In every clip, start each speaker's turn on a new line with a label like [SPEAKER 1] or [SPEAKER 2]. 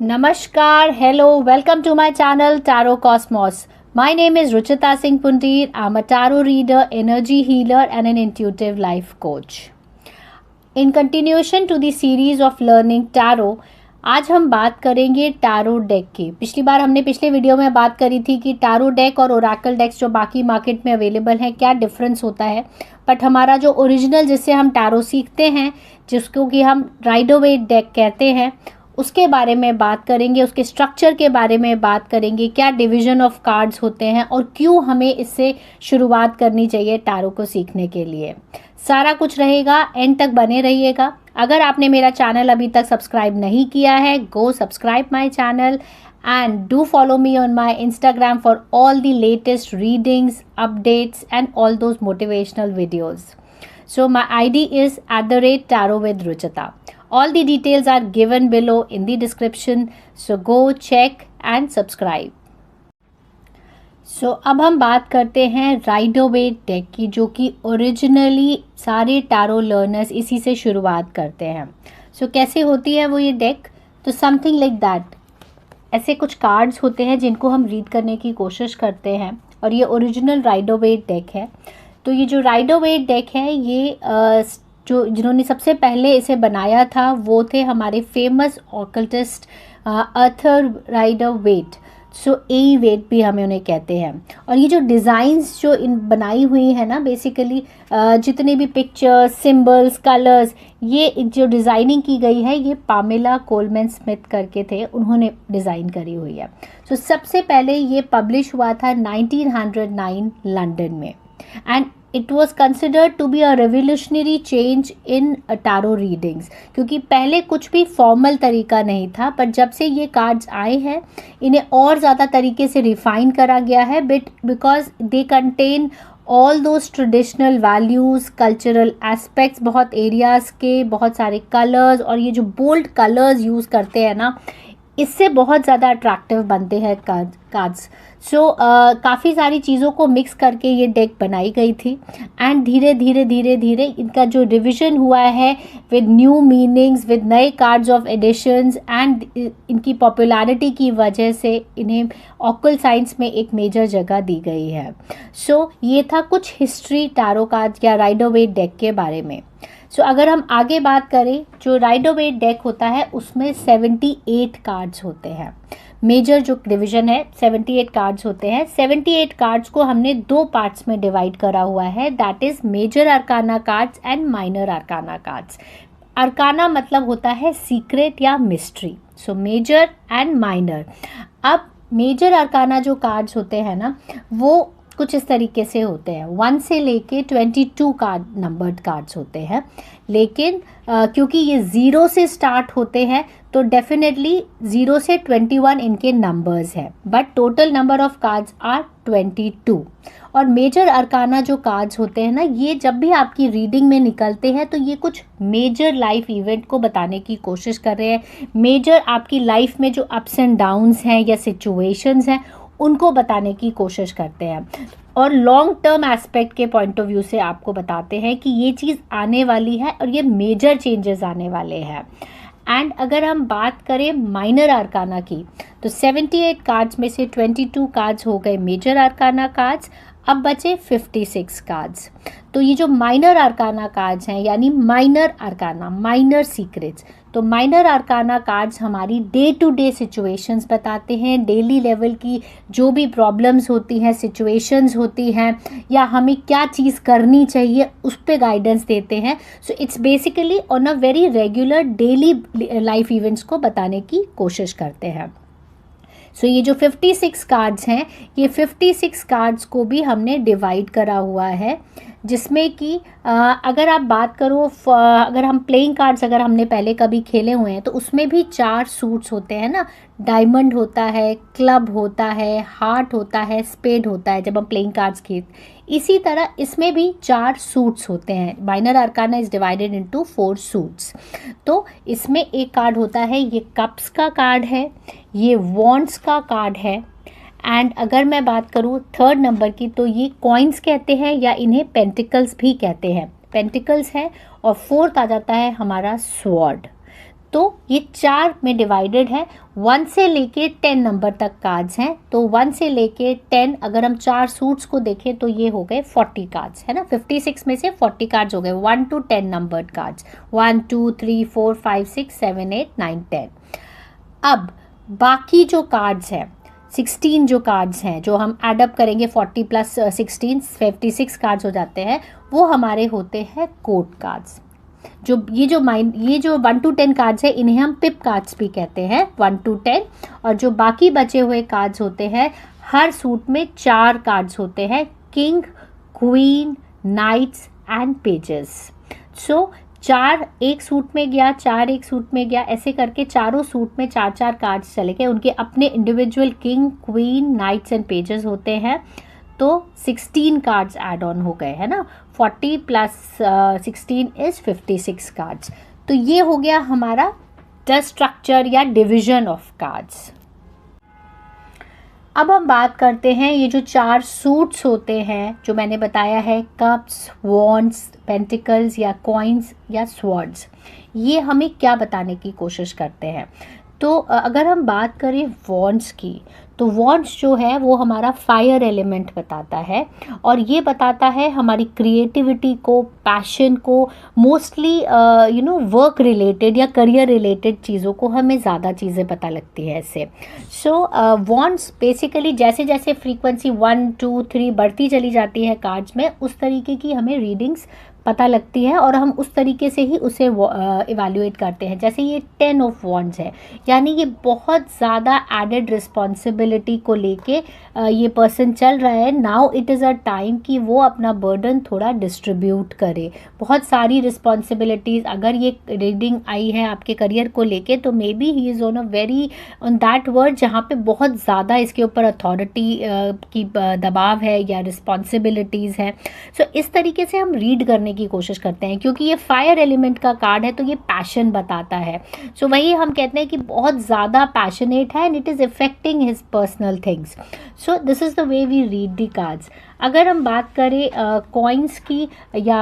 [SPEAKER 1] Namaskar, hello, welcome to my channel Tarot Cosmos. My name is Ruchita Singh Pundir. I'm a tarot reader, energy healer and an intuitive life coach. In continuation to the series of learning tarot, आज हम बात करेंगे tarot deck की। पिछली बार हमने पिछले video में बात करी थी कि टारो डेक और ओरेकल डेक्स जो बाकी मार्केट में अवेलेबल हैं क्या डिफरेंस होता है, बट हमारा जो ओरिजिनल जिससे हम टारो सीखते हैं, जिसको कि हम राइडर वेट डेक कहते हैं, उसके बारे में बात करेंगे, उसके स्ट्रक्चर के बारे में बात करेंगे, क्या डिवीजन ऑफ कार्ड्स होते हैं और क्यों हमें इससे शुरुआत करनी चाहिए टारो को सीखने के लिए। सारा कुछ रहेगा, एंड तक बने रहिएगा। अगर आपने मेरा चैनल अभी तक सब्सक्राइब नहीं किया है, go subscribe my channel and do follow me on my Instagram for all the latest readings, updates and all those motivational videos. So my ID is @tarot-with-ruchita. All the details are given below in the description. So go check and subscribe. So अब हम बात करते हैं rider wait deck की, जो कि originally सारे tarot learners इसी से शुरुआत करते हैं. So कैसे होती है वो ये डेक? तो समथिंग लाइक दैट. ऐसे कुछ कार्ड्स होते हैं जिनको हम रीड करने की कोशिश करते हैं और ये ओरिजिनल राइडर वेट डेक है. तो ये जो राइडर वेट डेक है, ये जो जिन्होंने सबसे पहले इसे बनाया था वो थे हमारे famous occultist Arthur Rider Waite. So A Waite भी हमें उन्हें कहते हैं. और ये जो डिज़ाइंस जो इन बनाई हुई है ना, बेसिकली जितने भी पिक्चर्स, सिंबल्स, कलर्स, ये जो डिज़ाइनिंग की गई है, ये पामेला कोलमैन स्मिथ करके थे, उन्होंने डिज़ाइन करी हुई है. सो सबसे पहले ये पब्लिश हुआ था 1909 लंदन में. And it was considered to be a revolutionary change in tarot readings, क्योंकि पहले कुछ भी फॉर्मल तरीका नहीं था, पर जब से ये कार्ड्स आए हैं इन्हें और ज़्यादा तरीके से रिफाइन करा गया है, because they contain all those traditional values, cultural aspects, बहुत एरियाज़ के बहुत सारे कलर्स, और ये जो बोल्ड कलर्स यूज़ करते हैं ना, इससे बहुत ज़्यादा अट्रैक्टिव बनते हैं कार्ड्स. सो काफ़ी सारी चीज़ों को मिक्स करके ये डेक बनाई गई थी. एंड धीरे धीरे इनका जो रिविजन हुआ है विद न्यू मीनिंग्स, विद नए कार्ड्स ऑफ एडिशंस, एंड इनकी पॉपुलैरिटी की वजह से इन्हें ऑकल साइंस में एक मेजर जगह दी गई है. सो ये था कुछ हिस्ट्री टारो कार्ड्स या राइडर वेट डेक के बारे में. सो अगर हम आगे बात करें, जो राइडर वेट डेक होता है उसमें 78 कार्ड्स होते हैं. मेजर जो डिवीज़न है 78 कार्ड्स होते हैं. 78 कार्ड्स को हमने दो पार्ट्स में डिवाइड करा हुआ है, that is major arcana cards and minor arcana cards. Arcana मतलब होता है सीक्रेट या mystery. So major and minor. अब मेजर अरकाना जो कार्ड्स होते हैं ना, वो कुछ इस तरीके से होते हैं. 1 से लेके 22 कार्ड नंबर्ड कार्ड्स होते हैं. लेकिन क्योंकि ये 0 से स्टार्ट होते हैं तो डेफिनेटली 0 से 21 इनके नंबर्स हैं, but total number of cards are 22. और मेजर अरकाना जो कार्ड्स होते हैं ना, ये जब भी आपकी रीडिंग में निकलते हैं तो ये कुछ मेजर लाइफ इवेंट को बताने की कोशिश कर रहे हैं. मेजर आपकी लाइफ में जो अप्स एंड डाउन्स हैं या सिचुएशंस हैं, उनको बताने की कोशिश करते हैं. और लॉन्ग टर्म एस्पेक्ट के पॉइंट ऑफ व्यू से आपको बताते हैं कि ये चीज़ आने वाली है और ये मेजर चेंजेस आने वाले हैं. एंड अगर हम बात करें माइनर अरकाना की, तो 78 कार्ड्स में से 22 कार्ड्स हो गए मेजर अरकाना कार्ड्स. अब बचे 56 कार्ड्स. तो ये जो माइनर अरकाना कार्ड्स हैं, यानी माइनर अरकाना, माइनर सीक्रेट्स, तो माइनर अरकाना कार्ड्स हमारी डे टू डे सिचुएशंस बताते हैं. डेली लेवल की जो भी प्रॉब्लम्स होती हैं, सिचुएशंस होती हैं, या हमें क्या चीज़ करनी चाहिए, उस पर गाइडेंस देते हैं. So it's basically on a very regular daily life events को बताने की कोशिश करते हैं. सो ये जो 56 कार्ड्स हैं, ये 56 कार्ड्स को भी हमने डिवाइड करा हुआ है, जिसमें कि अगर आप बात करो, अगर हम प्लेइंग कार्ड्स अगर हमने पहले कभी खेले हुए हैं तो उसमें भी 4 सूट्स होते हैं ना. डायमंड होता है, क्लब होता है, हार्ट होता है, स्पेड होता है जब हम प्लेइंग कार्ड्स खेल. इसी तरह इसमें भी 4 सूट्स होते हैं. Minor arcana is divided into 4 suits. तो इसमें एक कार्ड होता है, ये कप्स का कार्ड है, ये वॉन्ड्स का कार्ड है. एंड अगर मैं बात करूँ थर्ड नंबर की, तो ये कॉइन्स कहते हैं या इन्हें पेंटिकल्स भी कहते हैं. पेंटिकल्स है. और फोर्थ आ जाता है हमारा स्वॉर्ड. तो ये 4 में डिवाइडेड है। 1 से लेके 10 नंबर तक कार्ड्स हैं, तो 1 से लेके 10 अगर हम 4 सूट्स को देखें तो ये हो गए 40 कार्ड्स, है ना। 56 में से 40 कार्ड्स हो गए, 1 to 10 नंबर्ड कार्ड्स, 1 2 3 4 5 6 7 8 9 10। अब बाकी जो कार्ड्स हैं 16 जो कार्ड्स हैं, जो हम एडअप करेंगे 40 प्लस 16 56 कार्ड्स हो जाते हैं, वो हमारे होते हैं कोड कार्ड्स। ये जो 1 to 10 कार्ड्स हैं इन्हें हम पिप कार्ड्स भी कहते हैं, 1 to 10। और जो बाकी बचे हुए कार्ड्स होते हैं, हर सूट में 4 कार्ड्स होते हैं, king, queen, knights and pages. So 4 एक सूट में गया, 4 एक सूट में गया, ऐसे करके चारों सूट में 4 कार्ड्स चले गए, उनके अपने individual king, queen, knights and pages होते हैं। तो 16 कार्ड्स ऐड ऑन हो गए, है ना। 40 प्लस 16 इज 56 कार्ड्स। तो ये हो गया हमारा द स्ट्रक्चर या डिवीजन ऑफ कार्ड्स। अब हम बात करते हैं ये जो 4 सूट्स होते हैं जो मैंने बताया है, कप्स, वॉन्ड्स, पेंटिकल्स या कॉइन्स या स्वॉर्ड्स, ये हमें क्या बताने की कोशिश करते हैं। तो अगर हम बात करें वॉन्ड्स की, तो वॉन्ड्स जो है वो हमारा फायर एलिमेंट बताता है, और ये बताता है हमारी क्रिएटिविटी को, पैशन को, मोस्टली वर्क रिलेटेड या करियर रिलेटेड चीज़ों को हमें ज़्यादा चीज़ें पता लगती है इससे। सो वॉन्ड्स बेसिकली जैसे जैसे फ्रीक्वेंसी 1 2 3 बढ़ती चली जाती है कार्ड्स में, उस तरीके की हमें रीडिंग्स पता लगती है और हम उस तरीके से ही उसे इवैल्यूएट करते हैं। जैसे ये 10 ऑफ वॉन्ड्स है, यानी ये बहुत ज़्यादा एडेड रिस्पॉन्सिबिलिटी को लेके ये पर्सन चल रहा है। Now it is a time कि वो अपना बर्डन थोड़ा डिस्ट्रीब्यूट करे, बहुत सारी रिस्पॉन्सिबिलिटीज़। अगर ये रीडिंग आई है आपके करियर को लेके, तो may be he is on that word जहाँ पे बहुत ज़्यादा इसके ऊपर अथॉरिटी की दबाव है या रिस्पॉन्सिबिलिटीज़ है। सो इस तरीके से हम रीड करने की कोशिश करते हैं, क्योंकि ये फायर एलिमेंट का कार्ड है तो ये पैशन बताता है। सो वही हम कहते हैं कि बहुत ज़्यादा पैशनेट है and it is effecting his personal things. So this is the way we read the cards. अगर हम बात करें कॉइन्स की या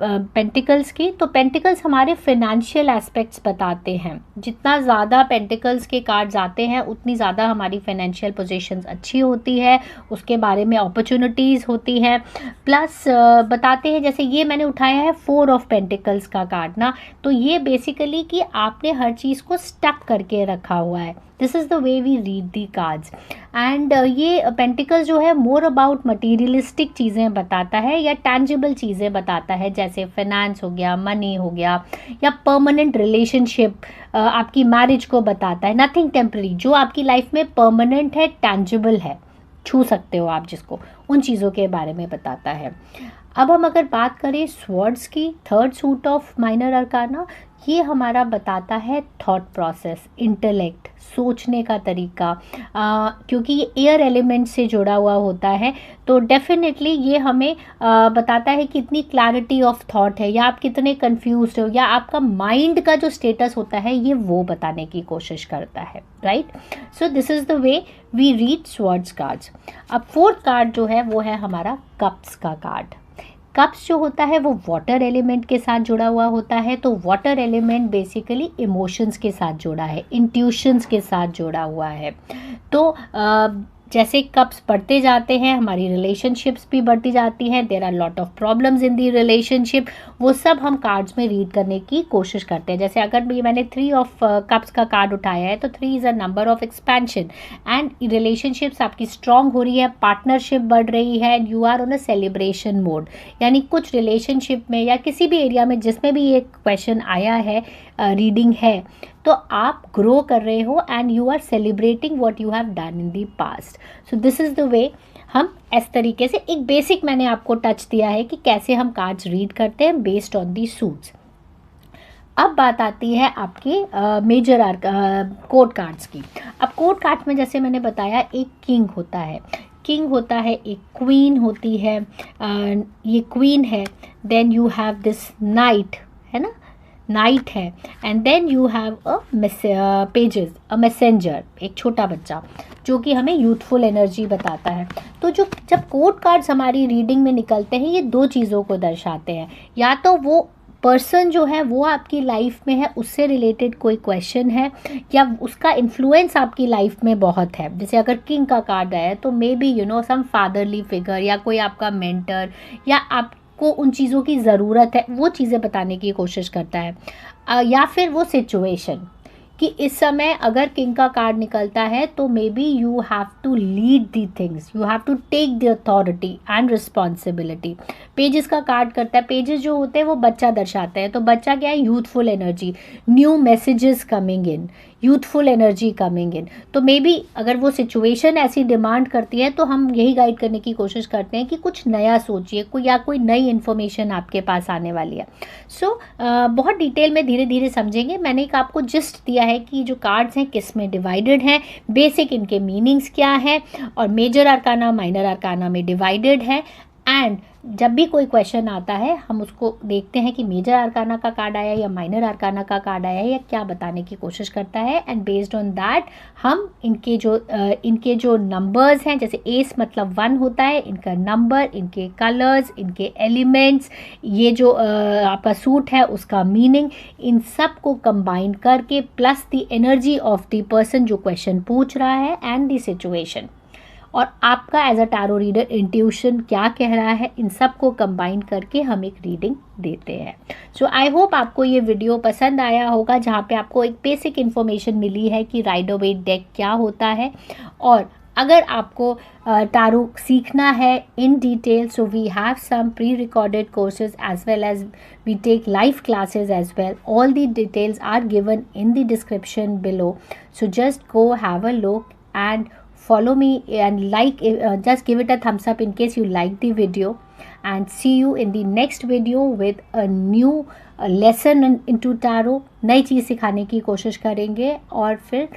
[SPEAKER 1] पेंटिकल्स की, तो पेंटिकल्स हमारे फिनेंशियल एस्पेक्ट्स बताते हैं। जितना ज़्यादा पेंटिकल्स के कार्ड्स आते हैं उतनी ज़्यादा हमारी फाइनेंशियल पोजीशंस अच्छी होती है, उसके बारे में अपॉर्चुनिटीज़ होती है। प्लस बताते हैं, जैसे ये मैंने उठाया है 4 ऑफ पेंटिकल्स का कार्ड ना, तो ये बेसिकली कि आपने हर चीज़ को स्टक करके रखा हुआ है। This is the way we read the cards. And ये पेंटिकल्स जो है मोर अबाउट मटीरियलिस्टिक चीज़ें बताता है या टैंजिबल चीज़ें बताता है, जैसे फाइनेंस हो गया, मनी हो गया, या परमानेंट रिलेशनशिप, आपकी मैरिज को बताता है। नथिंग टेम्पररी, जो आपकी लाइफ में परमानेंट है, टैंजिबल है, छू सकते हो आप जिसको, उन चीज़ों के बारे में बताता है। अब हम अगर बात करें स्वॉर्ड्स की, 3rd suit of minor arcana, ये हमारा बताता है थॉट प्रोसेस, इंटेलेक्ट, सोचने का तरीका। क्योंकि ये एयर एलिमेंट से जुड़ा हुआ होता है, तो डेफिनेटली ये हमें बताता है कि इतनी क्लैरिटी ऑफ थॉट है, या आप कितने कंफ्यूज्ड हो, या आपका माइंड का जो स्टेटस होता है ये वो बताने की कोशिश करता है, right. So this is the way we read swords cards. अब 4th कार्ड जो है वो है हमारा कप्स का कार्ड। कप्स जो होता है वो वाटर एलिमेंट के साथ जुड़ा हुआ होता है, तो वाटर एलिमेंट बेसिकली इमोशंस के साथ जुड़ा है, इंट्यूशंस के साथ जुड़ा हुआ है। तो जैसे कप्स बढ़ते जाते हैं, हमारी रिलेशनशिप्स भी बढ़ती जाती हैं, there are lot of problems in the relationship, वो सब हम कार्ड्स में रीड करने की कोशिश करते हैं। जैसे अगर मैंने 3 ऑफ कप्स का कार्ड उठाया है, तो 3 is a number of expansion, and relationships आपकी स्ट्रॉन्ग हो रही है, पार्टनरशिप बढ़ रही है, and you are on a celebration mode. यानी कुछ रिलेशनशिप में या किसी भी एरिया में जिसमें भी ये क्वेश्चन आया है, रीडिंग है, तो आप ग्रो कर रहे हो and you are celebrating what you have done in the past. So this is the way हम इस तरीके से, एक बेसिक मैंने आपको टच दिया है कि कैसे हम कार्ड्स रीड करते हैं बेस्ड ऑन दी सूट्स। अब बात आती है आपके मेजर कोड कार्ड्स की। अब कोड कार्ड्स में जैसे मैंने बताया, एक किंग होता है, एक क्वीन होती है, ये क्वीन है, then you have this knight, है ना, नाइट है, and then you have a pages, a messenger, एक छोटा बच्चा जो कि हमें यूथफुल एनर्जी बताता है। तो जब कोड कार्ड्स हमारी रीडिंग में निकलते हैं, ये 2 चीज़ों को दर्शाते हैं, या तो वो पर्सन जो है वो आपकी लाइफ में है, उससे रिलेटेड कोई क्वेश्चन है या उसका इन्फ्लुएंस आपकी लाइफ में बहुत है। जैसे अगर किंग का कार्ड आया है तो maybe you know some fatherly figure या कोई आपका मेंटर या आपको उन चीज़ों की ज़रूरत है, वो चीज़ें बताने की कोशिश करता है। या फिर वो सिचुएशन कि इस समय अगर किंग का कार्ड निकलता है तो maybe you have to lead the things, you have to take the authority and responsibility. Pages का कार्ड करता है, पेजेस जो होते हैं वो बच्चा दर्शाते हैं, तो बच्चा क्या है, youthful energy, new messages coming in, youthful energy coming in. तो मे बी अगर वो सिचुएशन ऐसी डिमांड करती है तो हम यही गाइड करने की कोशिश करते हैं कि कुछ नया सोचिए, कोई नई इन्फॉर्मेशन आपके पास आने वाली है। सो बहुत डिटेल में धीरे धीरे समझेंगे। मैंने एक आपको जिस्ट दिया है कि जो कार्ड्स हैं किस में डिवाइडेड हैं, बेसिक इनके मीनिंग्स क्या है, और मेजर अरकाना माइनर अरकाना में डिवाइडेड है। एंड जब भी कोई क्वेश्चन आता है हम उसको देखते हैं कि मेजर अरकाना का कार्ड आया या माइनर अरकाना का कार्ड आया या क्या बताने की कोशिश करता है, एंड बेस्ड ऑन दैट हम इनके जो नंबर्स हैं, जैसे एस मतलब 1 होता है, इनका नंबर, इनके कलर्स, इनके एलिमेंट्स, ये जो आपका सूट है उसका मीनिंग, इन सब को कंबाइन करके plus the energy of the person जो क्वेश्चन पूछ रहा है एंड द सिचुएशन, और आपका as a tarot reader intuition क्या कह रहा है, इन सब को कंबाइन करके हम एक रीडिंग देते हैं। सो आई होप आपको ये वीडियो पसंद आया होगा, जहाँ पे आपको एक बेसिक इन्फॉर्मेशन मिली है कि राइडर वेट डेक क्या होता है। और अगर आपको टैरो सीखना है in detail, so we have some pre recorded courses as well as we take live classes as well. All the details are given in the description below, so just go have a look and follow me and just give it a thumbs up in case you like the video, and see you in the next video with a new lesson into tarot। नई चीज़ सिखाने की कोशिश करेंगे और फिर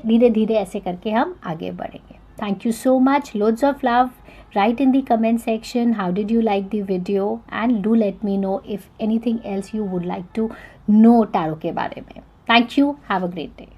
[SPEAKER 1] धीरे धीरे ऐसे करके हम आगे बढ़ेंगे। Thank you so much, loads of love। Write in the comment section how did you like the video, and do let me know if anything else you would like to know tarot के बारे में। Thank you, have a great day।